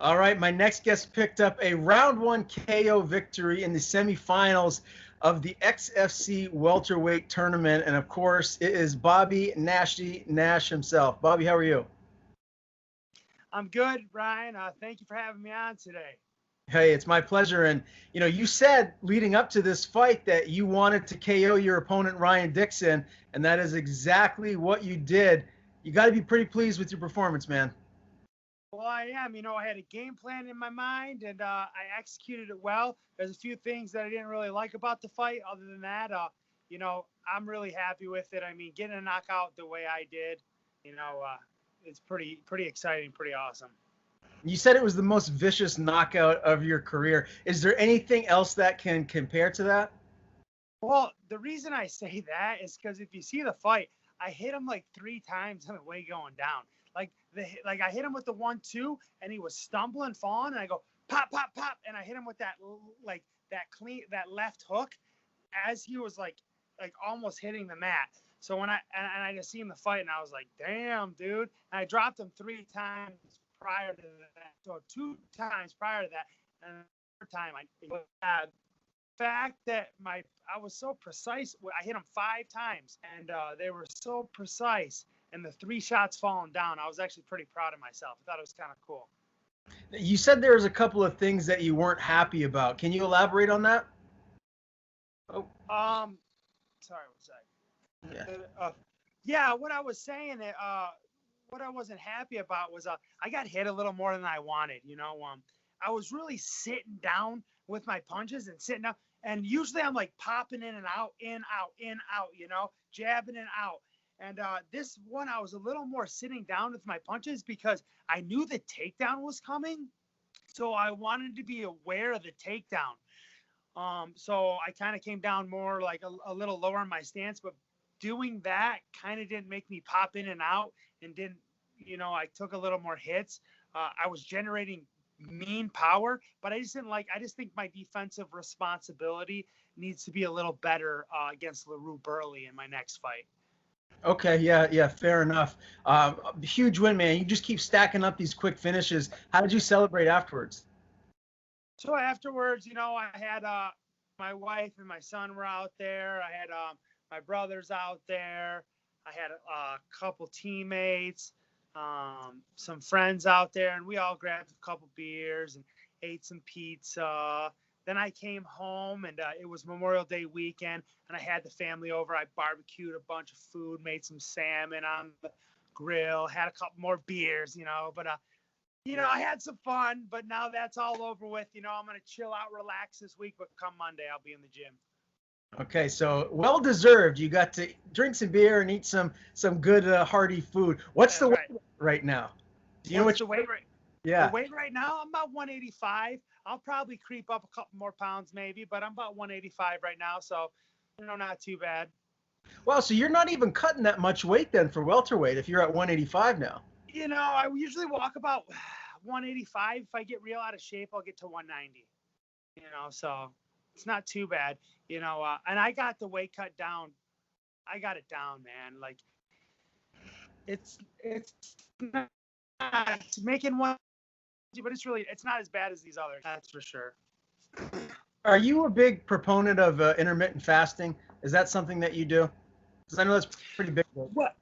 All right, my next guest picked up a round one KO victory in the semifinals of the XFC welterweight tournament. And of course, it is Bobby Nashty Nash himself. Bobby, how are you? I'm good, Ryan. Thank you for having me on today. Hey, it's my pleasure. And, you said leading up to this fight that you wanted to KO your opponent, Ryan Dickson, and that is exactly what you did. You got to be pretty pleased with your performance, man. Well, I am. I had a game plan in my mind, and I executed it well. There's a few things that I didn't really like about the fight. Other than that, I'm really happy with it. I mean, getting a knockout the way I did, it's pretty exciting, pretty awesome. You said it was the most vicious knockout of your career. Is there anything else that can compare to that? Well, the reason I say that is because if you see the fight, I hit him like 3 times on the way going down. Like I hit him with the 1-2, and he was stumbling, falling, and I go pop, pop, pop, and I hit him with that left hook as he was like almost hitting the mat. So I just seen the fight, and I was like, damn, dude. And I dropped him 3 times prior to that. So 2 times prior to that, and the third time I fact that I was so precise. I hit them 5 times, and they were so precise. And the 3 shots falling down, I was actually pretty proud of myself. I thought it was kind of cool. You said there was a couple of things that you weren't happy about. Can you elaborate on that? Oh, Sorry, what's yeah. that? Yeah, what I was saying, what I wasn't happy about was I got hit a little more than I wanted. I was really sitting down with my punches and sitting up. And usually I'm like popping in and out, in, out, in, out, jabbing and out. And this one, I was a little more sitting down with my punches because I knew the takedown was coming. So I wanted to be aware of the takedown. So I kind of came down more like a little lower in my stance, but doing that kind of didn't make me pop in and out and didn't, I took a little more hits. I was generating mean power, but I just think my defensive responsibility needs to be a little better against LaRue Burley in my next fight. Okay, yeah, fair enough. Huge win, man. You just keep stacking up these quick finishes. How did you celebrate afterwards? So afterwards, I had my wife and my son were out there. I had my brothers out there. I had a couple teammates, some friends out there, and we all grabbed a couple beers and ate some pizza. Then I came home, and it was Memorial Day weekend, and I had the family over. I barbecued a bunch of food, made some salmon on the grill, had a couple more beers, but I had some fun, but now that's all over with. I'm going to chill out, relax this week, but come Monday, I'll be in the gym. Okay, so well deserved. You got to drink some beer and eat some good hearty food. What's the Right. weight right now? Do you know What's what? the weight right? The Yeah. weight right now, I'm about 185. I'll probably creep up a couple more pounds maybe, but I'm about 185 right now, so not too bad. Well, so you're not even cutting that much weight then for welterweight if you're at 185 now. I usually walk about 185. If I get real out of shape, I'll get to 190. So it's not too bad. And I got the weight cut down. I got it down, man. Like it's not making one, but it's not as bad as these others. That's for sure. Are you a big proponent of intermittent fasting? Is that something that you do? Because I know that's pretty big. What?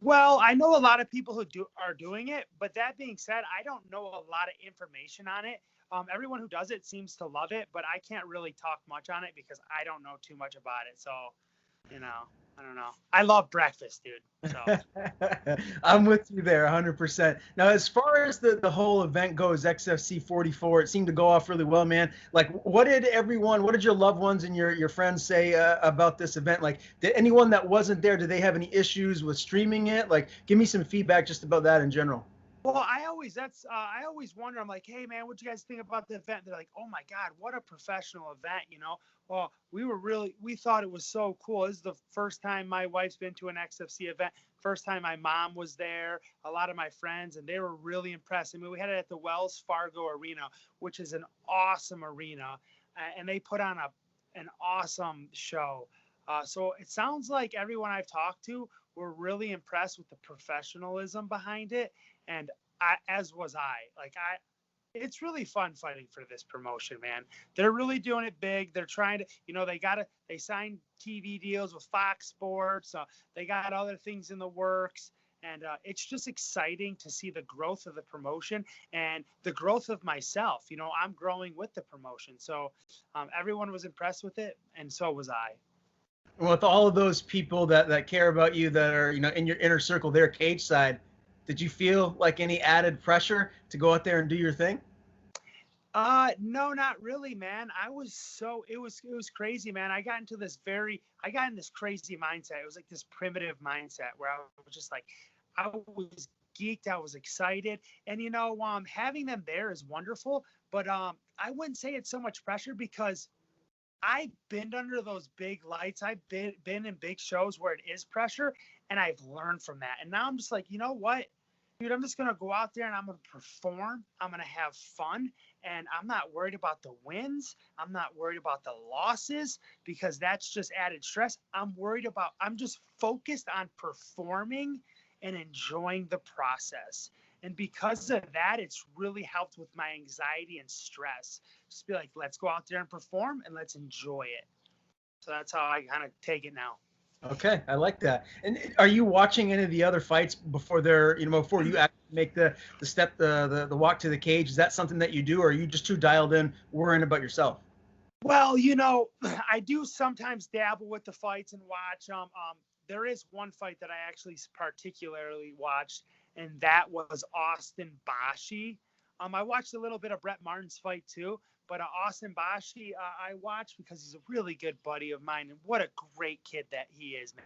Well, I know a lot of people who are doing it, but that being said, I don't know a lot of information on it. Everyone who does it seems to love it, but I can't really talk much on it because I don't know too much about it. So, I don't know. I love breakfast, dude. So I'm with you there 100%. Now, as far as the whole event goes, XFC 44, it seemed to go off really well, man. Like, what did your loved ones and your friends say about this event? Like, did anyone that wasn't there, did they have any issues with streaming it? Like, give me some feedback just about that in general. Well, I always wonder. I'm like, hey man, what do you guys think about the event? They're like, oh my god, what a professional event. Well, we thought it was so cool. This is the first time my wife's been to an XFC event. First time my mom was there. A lot of my friends, and they were really impressed. I mean, we had it at the Wells Fargo Arena, which is an awesome arena, and they put on an awesome show. So it sounds like everyone I've talked to were really impressed with the professionalism behind it, and as was I. Like it's really fun fighting for this promotion, man. They're really doing it big. They're trying to, they signed TV deals with Fox Sports. They got other things in the works. And it's just exciting to see the growth of the promotion and the growth of myself. I'm growing with the promotion. So everyone was impressed with it, and so was I. With all of those people that care about you, that are in your inner circle, their cage side, did you feel like any added pressure to go out there and do your thing? No, not really, man. It was crazy, man. I got in this crazy mindset. It was like this primitive mindset where I was just like, I was geeked. I was excited. And, having them there is wonderful, but, I wouldn't say it's so much pressure because I've been under those big lights. I've been in big shows where it is pressure, and I've learned from that. And now I'm just like, you know what? Dude, I'm just going to go out there and I'm going to perform. I'm going to have fun. And I'm not worried about the wins. I'm not worried about the losses because that's just added stress. I'm just focused on performing and enjoying the process. And because of that, it's really helped with my anxiety and stress. Just be like, let's go out there and perform and let's enjoy it. So that's how I kind of take it now. Okay, I like that. And are you watching any of the other fights before before you actually make the step, the walk to the cage? Is that something that you do, or are you just too dialed in worrying about yourself? Well, I do sometimes dabble with the fights and watch them. There is one fight that I actually particularly watched, and that was Austin Bashi. I watched a little bit of Brett Martin's fight too, but Austin Bashi, I watched because he's a really good buddy of mine, and what a great kid that he is, man.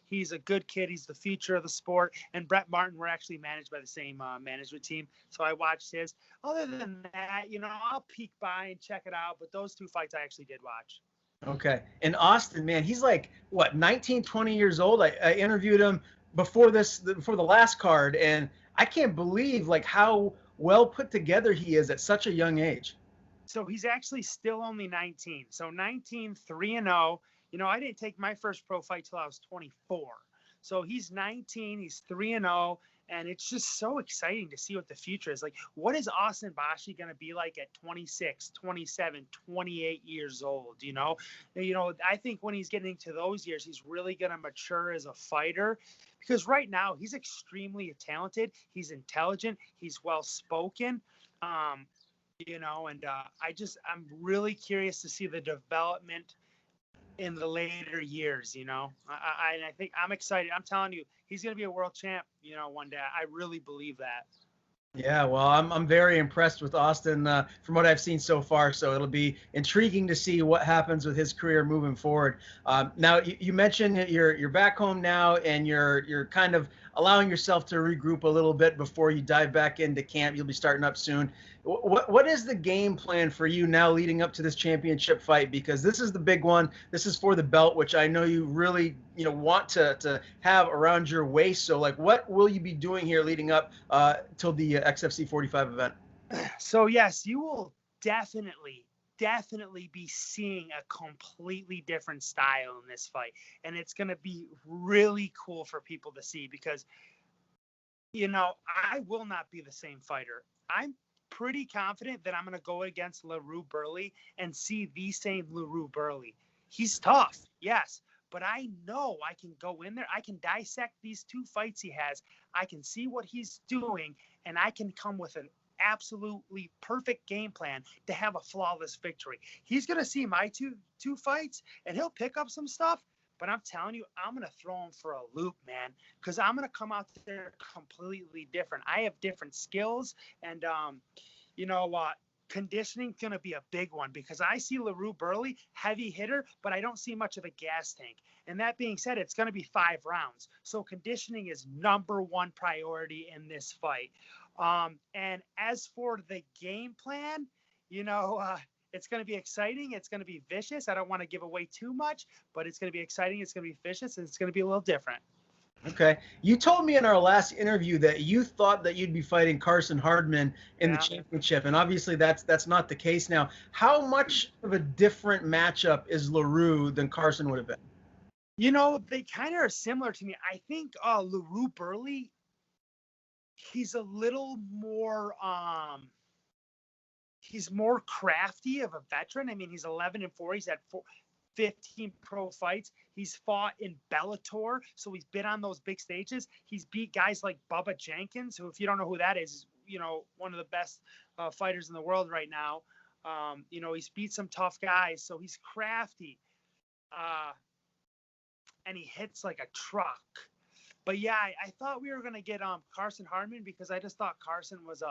He's a good kid. He's the future of the sport. And Brett Martin, we're actually managed by the same management team, so I watched his. Other than that, I'll peek by and check it out, but those two fights I actually did watch. Okay. And Austin, man, he's like, what, 19, 20 years old? I interviewed him before the last card, and I can't believe like how well put together he is at such a young age. So he's actually still only 19. So 19, 3-0. I didn't take my first pro fight till I was 24. So he's 19, he's 3-0, and it's just so exciting to see what the future is. Like, what is Austin Bashi going to be like at 26, 27, 28 years old, I think when he's getting to those years, he's really going to mature as a fighter because right now he's extremely talented. He's intelligent. He's well-spoken. I'm really curious to see the development in the later years. I think I'm excited. I'm telling you, he's going to be a world champ, one day. I really believe that. Yeah, well, I'm very impressed with Austin from what I've seen so far. So it'll be intriguing to see what happens with his career moving forward. Now, you mentioned that you're back home now, and you're kind of allowing yourself to regroup a little bit before you dive back into camp. You'll be starting up soon. What is the game plan for you now leading up to this championship fight? Because this is the big one. This is for the belt, which I know you really want to have around your waist. So like, what will you be doing here leading up till the XFC 45 event? So yes, you will definitely be seeing a completely different style in this fight, and it's going to be really cool for people to see because I will not be the same fighter. I'm pretty confident that I'm going to go against LaRue Burley and see the same LaRue Burley. He's tough, yes, but I know I can go in there. I can dissect these two fights he has. I can see what he's doing, and I can come with an absolutely perfect game plan to have a flawless victory. He's going to see my two fights, and he'll pick up some stuff. But I'm telling you, I'm going to throw him for a loop, man, because I'm going to come out there completely different. I have different skills, and conditioning's going to be a big one because I see LaRue Burley, heavy hitter, but I don't see much of a gas tank. And that being said, it's going to be 5 rounds. So conditioning is number one priority in this fight. And as for the game plan, it's going to be exciting. It's going to be vicious. I don't want to give away too much, but it's going to be exciting. It's going to be vicious, and it's going to be a little different. Okay. You told me in our last interview that you thought that you'd be fighting Carson Hardman in the championship, and obviously that's not the case now. How much of a different matchup is LaRue than Carson would have been? They kind of are similar to me. I think LaRue Burley, he's a little more he's more crafty of a veteran. I mean, he's 11-4. He's had 15 pro fights. He's fought in Bellator, so he's been on those big stages. He's beat guys like Bubba Jenkins, who, if you don't know who that is, one of the best fighters in the world right now. He's beat some tough guys, so he's crafty. And he hits like a truck. But yeah, I thought we were going to get Carson Hardman, because I just thought Carson was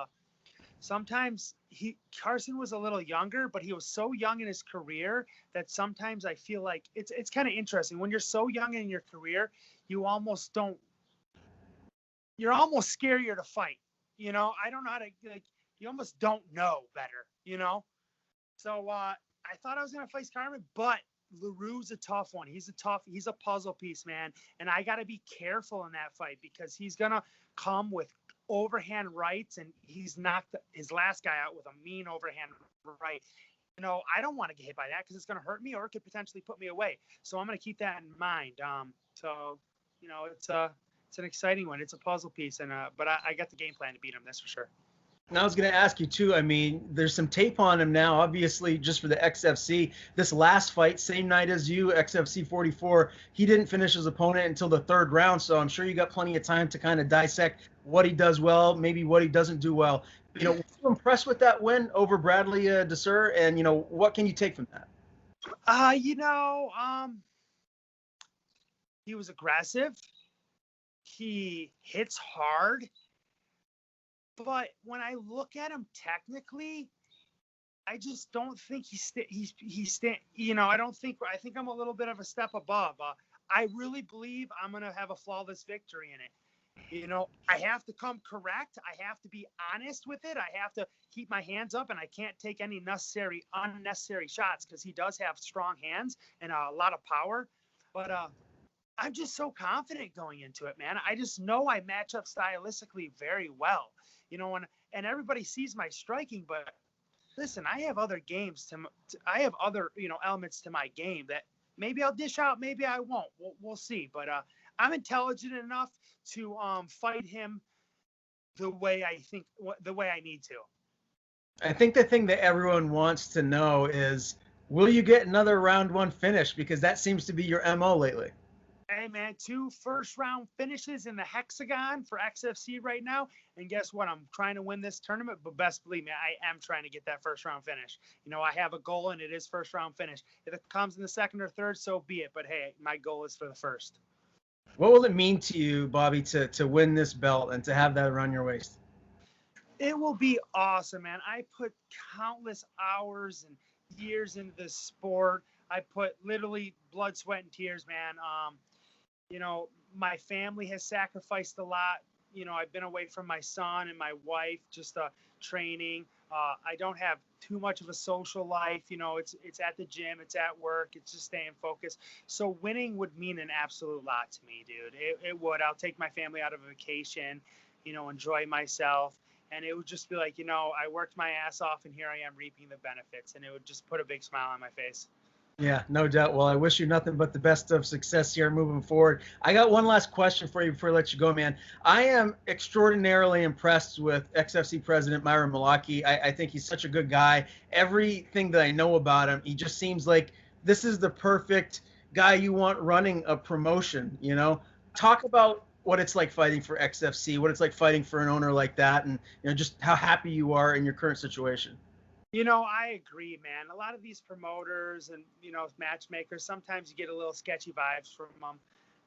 Carson was a little younger, but he was so young in his career that sometimes I feel like it's kind of interesting. When you're so young in your career, you're almost scarier to fight. I don't know how to, you almost don't know better, So I thought I was going to face Carmen, but LaRue's a tough one. He's a puzzle piece, man. And I got to be careful in that fight, because he's going to come with overhand rights, and he's knocked his last guy out with a mean overhand right. I don't want to get hit by that, because it's going to hurt me, or it could potentially put me away. So I'm going to keep that in mind. It's an exciting one. It's a puzzle piece, but I got the game plan to beat him. That's for sure. And I was going to ask you too. I mean, there's some tape on him now, obviously, just for the XFC. This last fight, same night as you, XFC 44, he didn't finish his opponent until the third round. So I'm sure you got plenty of time to kind of dissect what he does well, maybe what he doesn't do well. Were you impressed with that win over Bradley Desir? And what can you take from that? He was aggressive. He hits hard. But when I look at him technically, I just don't think I think I'm a little bit of a step above. I really believe I'm going to have a flawless victory in it. I have to come correct. I have to be honest with it. I have to keep my hands up, and I can't take any unnecessary shots, because he does have strong hands and a lot of power. But I'm just so confident going into it, man. I just know I match up stylistically very well. And everybody sees my striking, but listen, I have other games I have other, elements to my game that maybe I'll dish out, maybe I won't. We'll see. But I'm intelligent enough to fight him the way I need to. I think the thing that everyone wants to know is, will you get another round one finish? Because that seems to be your MO lately. Hey, man, 2 first-round finishes in the hexagon for XFC right now. And guess what? I'm trying to win this tournament, but best believe me, I am trying to get that first-round finish. I have a goal, and it is first-round finish. If it comes in the second or third, so be it. But, hey, my goal is for the first. What will it mean to you, Bobby, to win this belt and to have that around your waist? It will be awesome, man. I put countless hours and years into this sport. I put literally blood, sweat, and tears, man. My family has sacrificed a lot. I've been away from my son and my wife, just training. I don't have too much of a social life. It's at the gym, it's at work, it's just staying focused. So winning would mean an absolute lot to me, dude. It would. I'll take my family out of a vacation, enjoy myself. And it would just be like, I worked my ass off, and here I am reaping the benefits. And it would just put a big smile on my face. Yeah, no doubt. Well, I wish you nothing but the best of success here moving forward. I got one last question for you before I let you go, man. I am extraordinarily impressed with XFC President Myron Malaki. I think he's such a good guy. Everything that I know about him, he just seems like this is the perfect guy you want running a promotion, Talk about what it's like fighting for XFC, what it's like fighting for an owner like that, and just how happy you are in your current situation. I agree, man. A lot of these promoters and, matchmakers, sometimes you get a little sketchy vibes from them.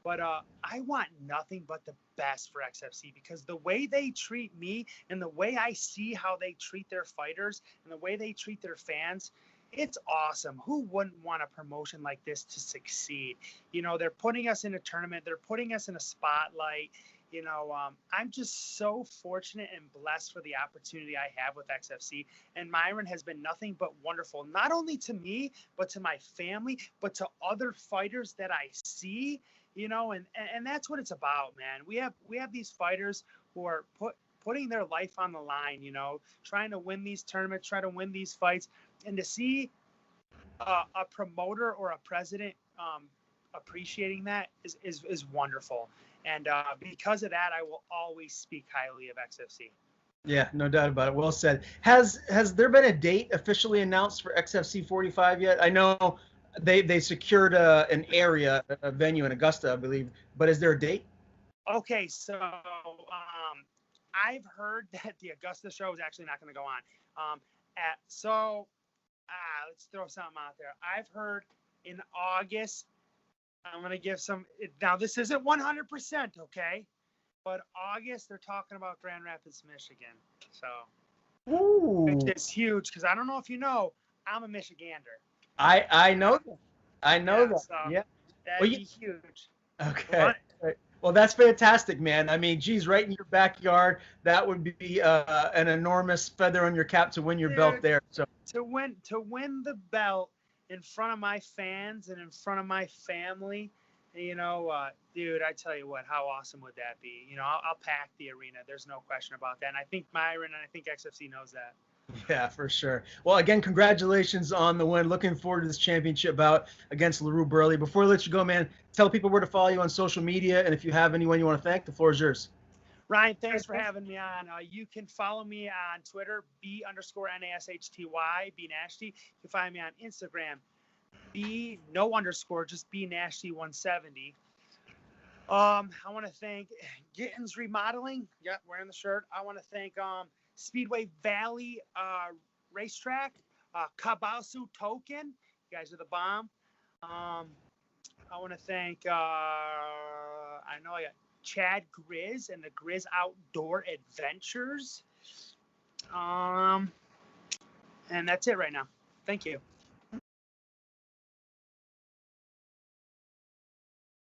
But I want nothing but the best for XFC, because the way they treat me and the way I see how they treat their fighters and the way they treat their fans, it's awesome. Who wouldn't want a promotion like this to succeed? They're putting us in a tournament. They're putting us in a spotlight. I'm just so fortunate and blessed for the opportunity I have with XFC. And Myron has been nothing but wonderful, not only to me, but to my family, but to other fighters that I see, and that's what it's about, man. We have these fighters who are putting their life on the line, trying to win these tournaments, trying to win these fights. And to see a promoter or a president appreciating that is wonderful. And because of that, I will always speak highly of XFC. Yeah, no doubt about it. Well said. Has there been a date officially announced for XFC 45 yet? I know they secured an area, a venue in Augusta, I believe. But is there a date? Okay, so I've heard that the Augusta show is actually not going to go on. Let's throw something out there. I've heard in August. I'm going to give some. Now this isn't 100%, okay? But August they're talking about Grand Rapids, Michigan. So, Ooh, which is huge because I don't know if you know, I'm a Michigander. I know that. I know Yeah, that. so Yeah. Well, that'd be huge. okay. What? Right. Well, that's fantastic, man. I mean, geez, right in your backyard, that would be an enormous feather on your cap to win your belt Dude, there. So, to win the belt in front of my fans and in front of my family, dude, I tell you what, how awesome would that be? I'll pack the arena. There's no question about that. And I think Myron and I think XFC knows that. yeah, for sure. Well, again, congratulations on the win. Looking forward to this championship bout against LaRue Burley. Before I let you go, man, tell people where to follow you on social media, and if you have anyone you want to thank, the floor is yours. Ryan, thanks for having me on. You can follow me on Twitter, B_NASHTY, B Nashty. You can find me on Instagram, just B Nashty 170. I want to thank Gittins Remodeling. Yeah, wearing the shirt. I want to thank Speedway Valley Racetrack, Kabasu Token. You guys are the bomb. I want to thank, I know I got Chad Grizz and the Grizz Outdoor Adventures. And that's it right now. Thank you.